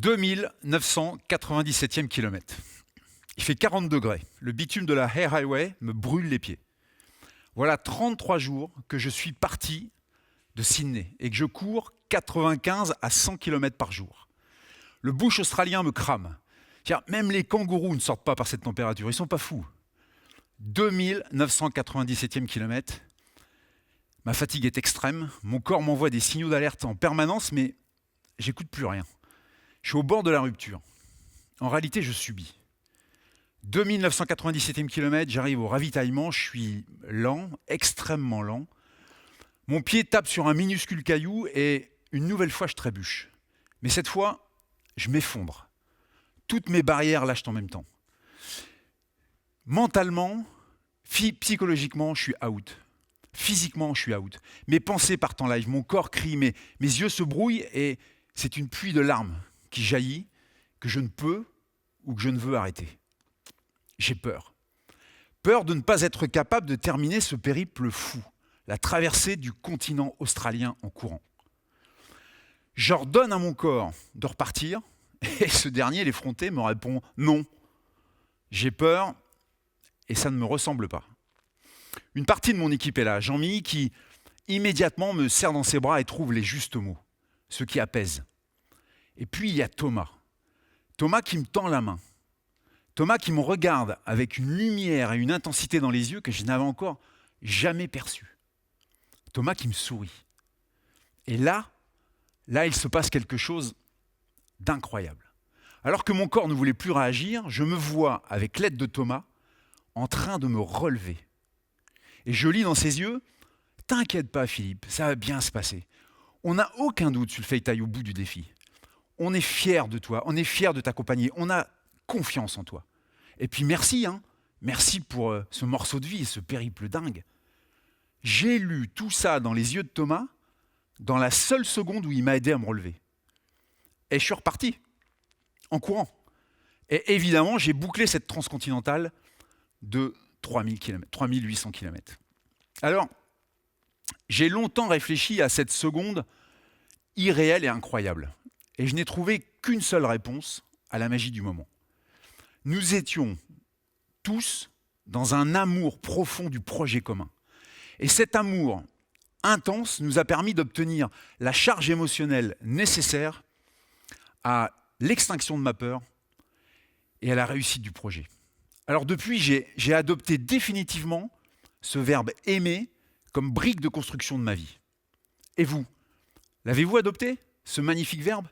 2997e kilomètre. Il fait 40 degrés. Le bitume de la Air Highway me brûle les pieds. Voilà 33 jours que je suis parti de Sydney et que je cours 95 à 100 km par jour. Le bush australien me crame. Tiens, même les kangourous ne sortent pas par cette température, ils sont pas fous. 2997e kilomètre. Ma fatigue est extrême, mon corps m'envoie des signaux d'alerte en permanence, mais j'écoute plus rien. Je suis au bord de la rupture. En réalité, je subis. 2997e kilomètre, j'arrive au ravitaillement, je suis lent, extrêmement lent. Mon pied tape sur un minuscule caillou et une nouvelle fois, je trébuche. Mais cette fois, je m'effondre. Toutes mes barrières lâchent en même temps. Mentalement, psychologiquement, je suis out. Physiquement, je suis out. Mes pensées partent en live, mon corps crie, mes yeux se brouillent et c'est une pluie de larmes qui jaillit, que je ne peux ou que je ne veux arrêter. J'ai peur. Peur de ne pas être capable de terminer ce périple fou, la traversée du continent australien en courant. J'ordonne à mon corps de repartir et ce dernier, l'effronté, me répond non. J'ai peur et ça ne me ressemble pas. Une partie de mon équipe est là, Jean-Mi, qui immédiatement me serre dans ses bras et trouve les justes mots, ce qui apaise. Et puis il y a Thomas. Thomas qui me tend la main. Thomas qui me regarde avec une lumière et une intensité dans les yeux que je n'avais encore jamais perçue. Thomas qui me sourit. Et là, il se passe quelque chose d'incroyable. Alors que mon corps ne voulait plus réagir, je me vois, avec l'aide de Thomas, en train de me relever. Et je lis dans ses yeux, « T'inquiète pas Philippe, ça va bien se passer. On n'a aucun doute sur le fait que tu ailles au bout du défi. On est fiers de toi, on est fiers de t'accompagner, on a confiance en toi. Et puis merci, merci pour ce morceau de vie, ce périple dingue. » J'ai lu tout ça dans les yeux de Thomas, dans la seule seconde où il m'a aidé à me relever. Et je suis reparti, en courant. Et évidemment, j'ai bouclé cette transcontinentale de 3800 km. Alors, j'ai longtemps réfléchi à cette seconde irréelle et incroyable. Et je n'ai trouvé qu'une seule réponse à la magie du moment. Nous étions tous dans un amour profond du projet commun. Et cet amour intense nous a permis d'obtenir la charge émotionnelle nécessaire à l'extinction de ma peur et à la réussite du projet. Alors depuis, j'ai adopté définitivement ce verbe aimer comme brique de construction de ma vie. Et vous, l'avez-vous adopté, ce magnifique verbe?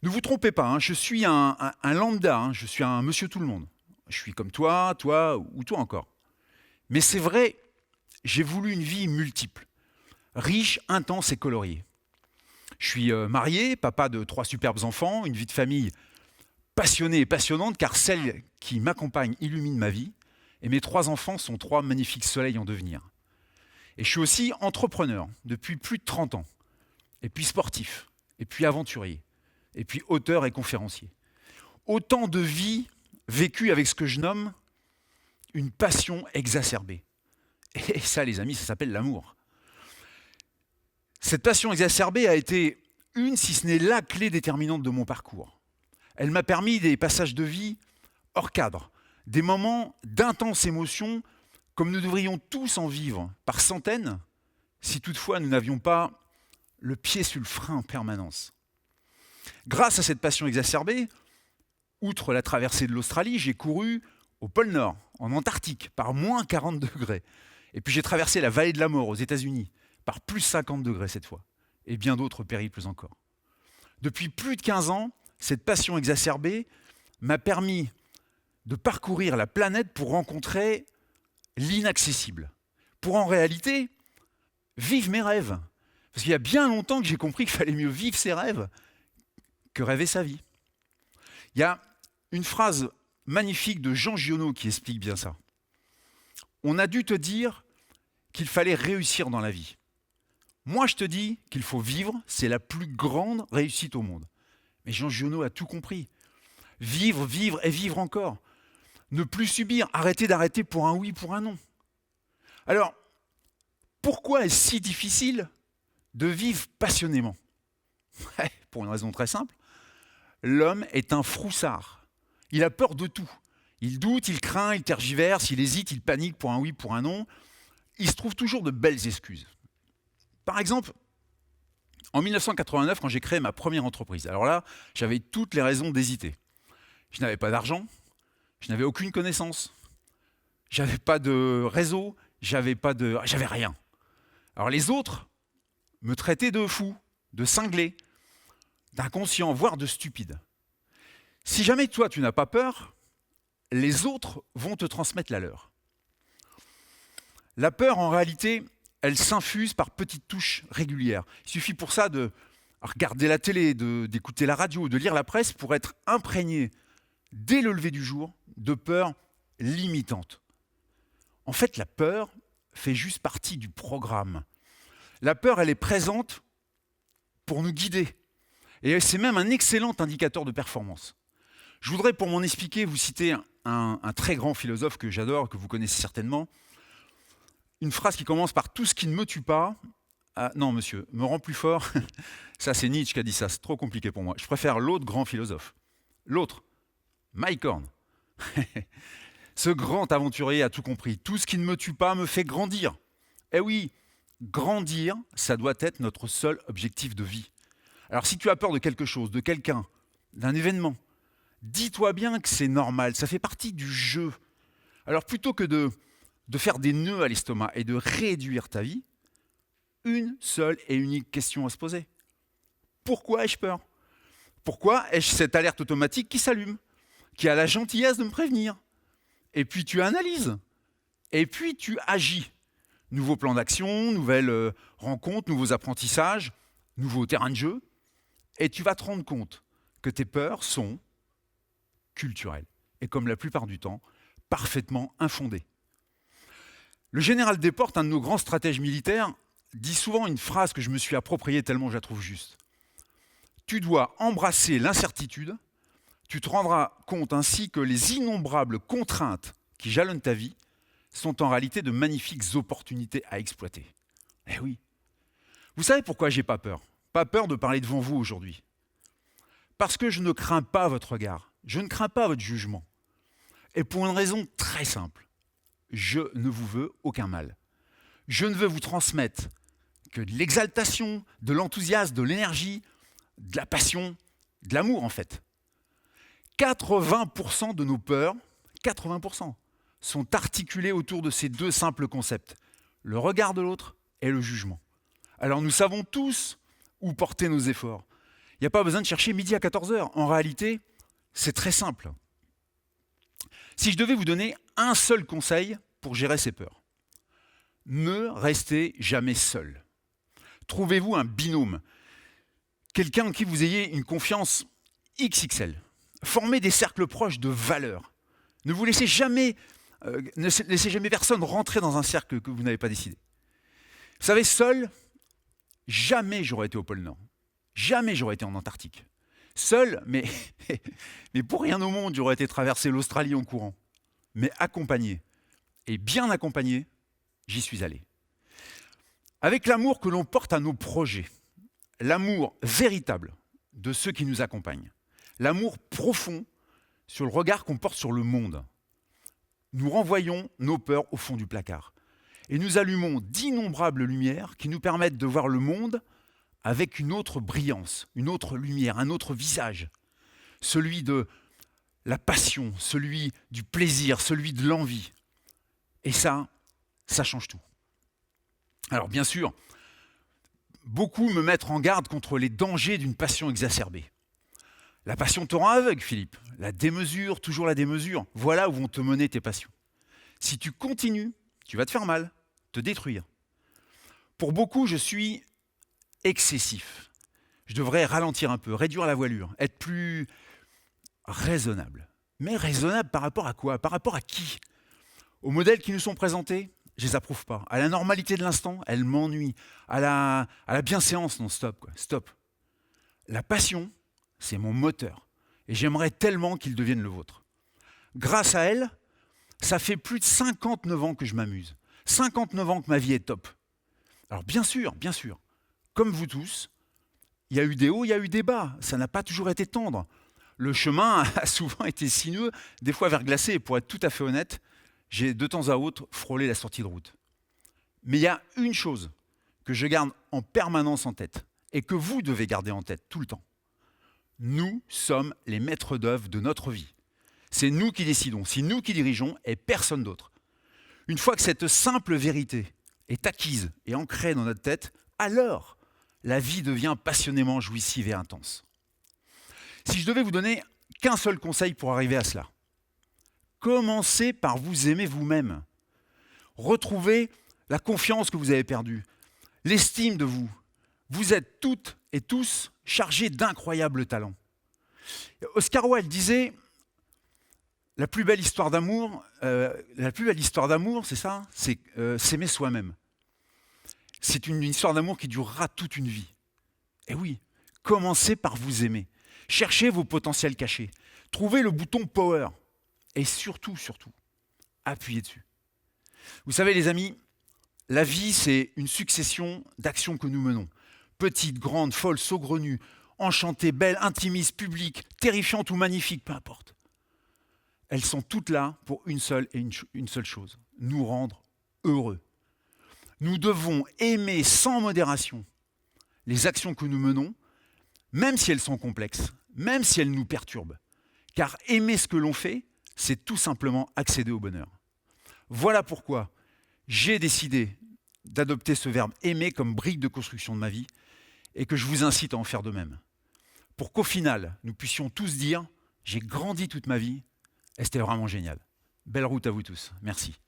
Ne vous trompez pas, je suis un lambda, je suis un monsieur tout le monde. Je suis comme toi ou toi encore. Mais c'est vrai, j'ai voulu une vie multiple, riche, intense et coloriée. Je suis marié, papa de 3 superbes enfants, une vie de famille passionnée et passionnante, car celle qui m'accompagne illumine ma vie, et mes 3 enfants sont 3 magnifiques soleils en devenir. Et je suis aussi entrepreneur depuis plus de 30 ans, et puis sportif, et puis aventurier, et puis auteur et conférencier. Autant de vies vécues avec ce que je nomme une passion exacerbée. Et ça, les amis, ça s'appelle l'amour. Cette passion exacerbée a été une, si ce n'est la clé déterminante de mon parcours. Elle m'a permis des passages de vie hors cadre, des moments d'intense émotion comme nous devrions tous en vivre par centaines si toutefois nous n'avions pas le pied sur le frein en permanence. Grâce à cette passion exacerbée, outre la traversée de l'Australie, j'ai couru au pôle Nord, en Antarctique, par moins 40 degrés. Et puis j'ai traversé la vallée de la mort aux États-Unis, par plus 50 degrés cette fois, et bien d'autres périples encore. Depuis plus de 15 ans, cette passion exacerbée m'a permis de parcourir la planète pour rencontrer l'inaccessible, pour en réalité vivre mes rêves. Parce qu'il y a bien longtemps que j'ai compris qu'il fallait mieux vivre ses rêves que rêver sa vie. Il y a une phrase magnifique de Jean Giono qui explique bien ça. On a dû te dire qu'il fallait réussir dans la vie. Moi, je te dis qu'il faut vivre, c'est la plus grande réussite au monde. Mais Jean Giono a tout compris. Vivre, vivre et vivre encore. Ne plus subir, arrêter d'arrêter pour un oui, pour un non. Alors, pourquoi est-ce si difficile de vivre passionnément? Pour une raison très simple. L'homme est un froussard. Il a peur de tout. Il doute, il craint, il tergiverse, il hésite, il panique pour un oui, pour un non. Il se trouve toujours de belles excuses. Par exemple, en 1989, quand j'ai créé ma première entreprise, alors là, j'avais toutes les raisons d'hésiter. Je n'avais pas d'argent, je n'avais aucune connaissance, j'avais pas de réseau, j'avais rien. Alors les autres me traitaient de fou, de cinglé, d'inconscient, voire de stupide. Si jamais toi tu n'as pas peur, les autres vont te transmettre la leur. La peur, en réalité, elle s'infuse par petites touches régulières. Il suffit pour ça de regarder la télé, d'écouter la radio, de lire la presse pour être imprégné, dès le lever du jour, de peurs limitantes. En fait, la peur fait juste partie du programme. La peur, elle est présente pour nous guider. Et c'est même un excellent indicateur de performance. Je voudrais, pour m'en expliquer, vous citer un très grand philosophe que j'adore, que vous connaissez certainement. Une phrase qui commence par « tout ce qui ne me tue pas ». Ah, non, monsieur, me rend plus fort. Ça, c'est Nietzsche qui a dit ça, c'est trop compliqué pour moi. Je préfère l'autre grand philosophe. L'autre, Mike Horn. Ce grand aventurier a tout compris. Tout ce qui ne me tue pas me fait grandir. Eh oui, grandir, ça doit être notre seul objectif de vie. Alors si tu as peur de quelque chose, de quelqu'un, d'un événement, dis-toi bien que c'est normal, ça fait partie du jeu. Alors plutôt que de faire des nœuds à l'estomac et de réduire ta vie, une seule et unique question à se poser. Pourquoi ai-je peur? Pourquoi ai-je cette alerte automatique qui s'allume, qui a la gentillesse de me prévenir? Et puis tu analyses, et puis tu agis. Nouveau plan d'action, nouvelles rencontres, nouveaux apprentissages, nouveaux terrains de jeu, et tu vas te rendre compte que tes peurs sont culturelles, et comme la plupart du temps, parfaitement infondées. Le général Desportes, un de nos grands stratèges militaires, dit souvent une phrase que je me suis appropriée tellement je la trouve juste. Tu dois embrasser l'incertitude, tu te rendras compte ainsi que les innombrables contraintes qui jalonnent ta vie sont en réalité de magnifiques opportunités à exploiter. Eh oui. Vous savez pourquoi j'ai pas peur? Pas peur de parler devant vous aujourd'hui. Parce que je ne crains pas votre regard, je ne crains pas votre jugement. Et pour une raison très simple. Je ne vous veux aucun mal. Je ne veux vous transmettre que de l'exaltation, de l'enthousiasme, de l'énergie, de la passion, de l'amour en fait. 80% de nos peurs, 80%, sont articulés autour de ces deux simples concepts, le regard de l'autre et le jugement. Alors nous savons tous où porter nos efforts. Il n'y a pas besoin de chercher midi à 14h. En réalité, c'est très simple. Si je devais vous donner un seul conseil pour gérer ces peurs, ne restez jamais seul. Trouvez-vous un binôme, quelqu'un en qui vous ayez une confiance XXL. Formez des cercles proches de valeurs. Ne laissez jamais personne rentrer dans un cercle que vous n'avez pas décidé. Vous savez, seul, jamais j'aurais été au pôle Nord. Jamais j'aurais été en Antarctique. Seul, mais pour rien au monde, j'aurais été traverser l'Australie en courant. Mais accompagné, et bien accompagné, j'y suis allé. Avec l'amour que l'on porte à nos projets, l'amour véritable de ceux qui nous accompagnent, l'amour profond sur le regard qu'on porte sur le monde, nous renvoyons nos peurs au fond du placard et nous allumons d'innombrables lumières qui nous permettent de voir le monde avec une autre brillance, une autre lumière, un autre visage, celui de la passion, celui du plaisir, celui de l'envie. Et ça change tout. Alors bien sûr, beaucoup me mettent en garde contre les dangers d'une passion exacerbée. La passion te rend aveugle, Philippe. La démesure, toujours la démesure. Voilà où vont te mener tes passions. Si tu continues, tu vas te faire mal, te détruire. Pour beaucoup, je suis excessif. Je devrais ralentir un peu, réduire la voilure, être plus raisonnable. Mais raisonnable par rapport à quoi? Par rapport à qui? Aux modèles qui nous sont présentés? Je les approuve pas. À la normalité de l'instant? Elle m'ennuie. À la bienséance? Non, stop, quoi. Stop. La passion, c'est mon moteur. Et j'aimerais tellement qu'il devienne le vôtre. Grâce à elle, ça fait plus de 59 ans que je m'amuse. 59 ans que ma vie est top. Alors bien sûr, comme vous tous, il y a eu des hauts, il y a eu des bas. Ça n'a pas toujours été tendre. Le chemin a souvent été sinueux, des fois verglacé, et pour être tout à fait honnête, j'ai de temps à autre frôlé la sortie de route. Mais il y a une chose que je garde en permanence en tête, et que vous devez garder en tête tout le temps. Nous sommes les maîtres d'œuvre de notre vie. C'est nous qui décidons, c'est nous qui dirigeons et personne d'autre. Une fois que cette simple vérité est acquise et ancrée dans notre tête, alors la vie devient passionnément jouissive et intense. Si je devais vous donner qu'un seul conseil pour arriver à cela, commencez par vous aimer vous-même. Retrouvez la confiance que vous avez perdue, l'estime de vous. Vous êtes toutes et tous chargés d'incroyables talents. Oscar Wilde disait la plus belle histoire d'amour, c'est ça, c'est s'aimer soi-même. C'est une histoire d'amour qui durera toute une vie. Et oui, commencez par vous aimer. Cherchez vos potentiels cachés. Trouvez le bouton power. Et surtout, appuyez dessus. Vous savez les amis, la vie c'est une succession d'actions que nous menons. Petites, grandes, folles, saugrenues, enchantées, belles, intimistes, publiques, terrifiantes ou magnifiques, peu importe. Elles sont toutes là pour une seule chose, nous rendre heureux. Nous devons aimer sans modération les actions que nous menons, même si elles sont complexes, même si elles nous perturbent. Car aimer ce que l'on fait, c'est tout simplement accéder au bonheur. Voilà pourquoi j'ai décidé d'adopter ce verbe aimer comme brique de construction de ma vie et que je vous incite à en faire de même. Pour qu'au final, nous puissions tous dire « j'ai grandi toute ma vie et c'était vraiment génial ». Belle route à vous tous. Merci.